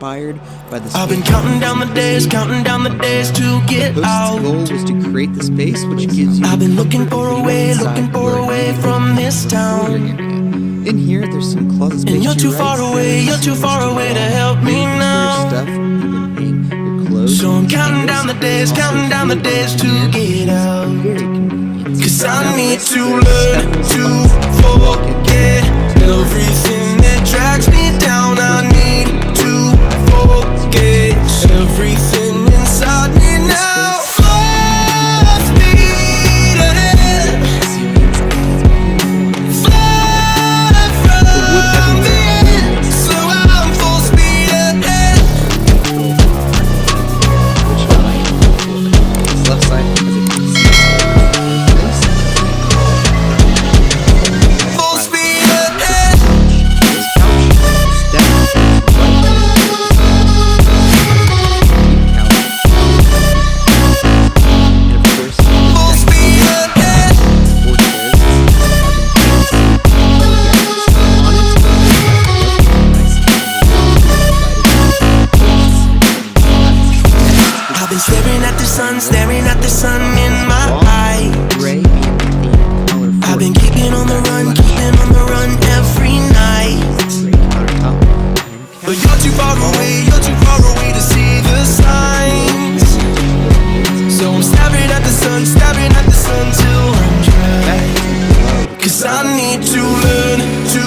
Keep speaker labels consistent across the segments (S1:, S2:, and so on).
S1: inspired by the space.
S2: I've been counting down the days to get out.
S1: The goal was to create the space which gives you.
S2: I've been looking for a way from this town.
S1: In here, there's some closet space.
S2: And you're too far away to help me now.
S1: Your stuff, your clothes.
S2: So I'm counting down the days to get out. Cause I need to learn to forget everything that drags me down. I need to forget everything inside me now. Full speed ahead, fly from the end. So I'm full speed ahead.
S1: This left side has a
S2: Full speed ahead. Full speed ahead. I've been staring at the sun in my eye. I've been keeping on the run every night. But you're too far away to see the signs. So I'm staring at the sun till I'm dry. Cause I need to learn to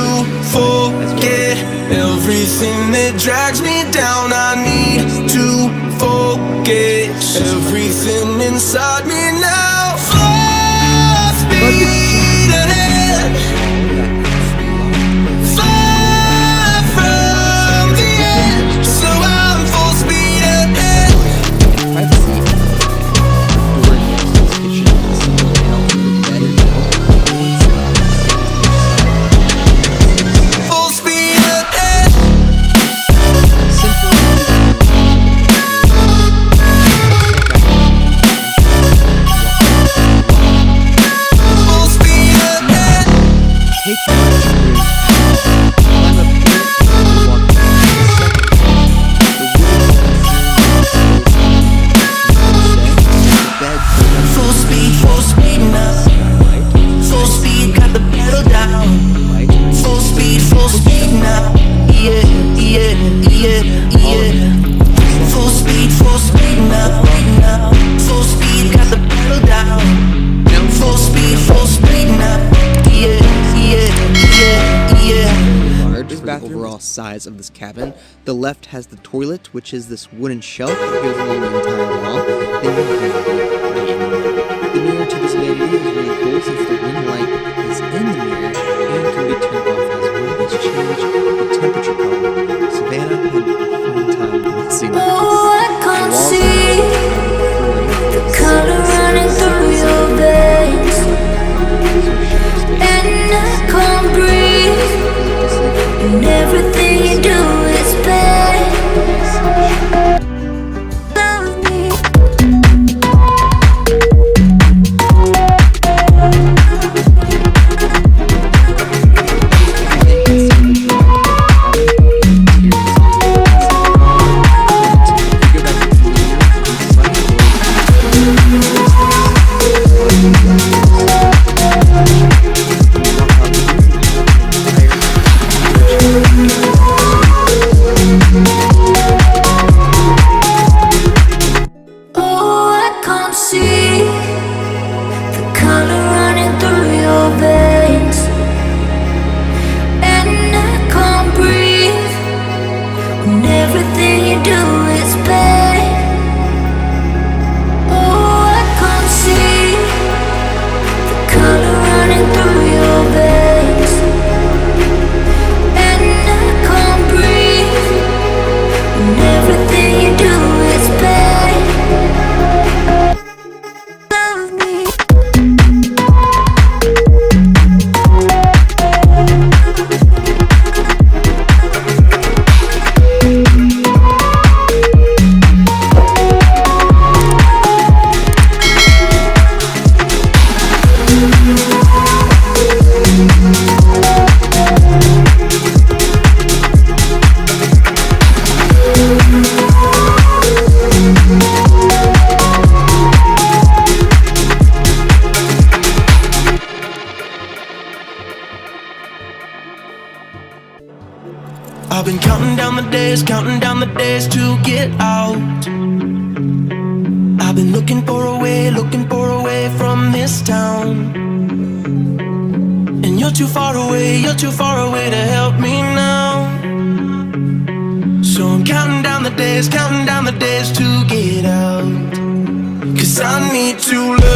S2: forget everything that drags me down. I need to forget everything inside me now. Full speed ahead, far from the end. So I'm full speed ahead. Full speed ahead. Full speed ahead. Full speed now. Full speed, got the pedal down. Full speed now. Yeah. Full speed now. Full speed, got the pedal down. Full speed now. Yeah.
S1: Large for the overall size of this cabin. The left has the toilet, which is this wooden shelf that goes along the entire wall. Then you have the mirror to this vanity is really cool since the ring light is in the mirror and can be turned off as well as change the temperature color. Savannah had a fun time mixing this.
S3: Oh, I can't see the color running through your veins, and I can't breathe, and everything you do is bad. Love me.
S2: been counting down the days to get out. I've been looking for a way from this town. And you're too far away to help me now. So I'm counting down the days to get out. 'Cause I need to learn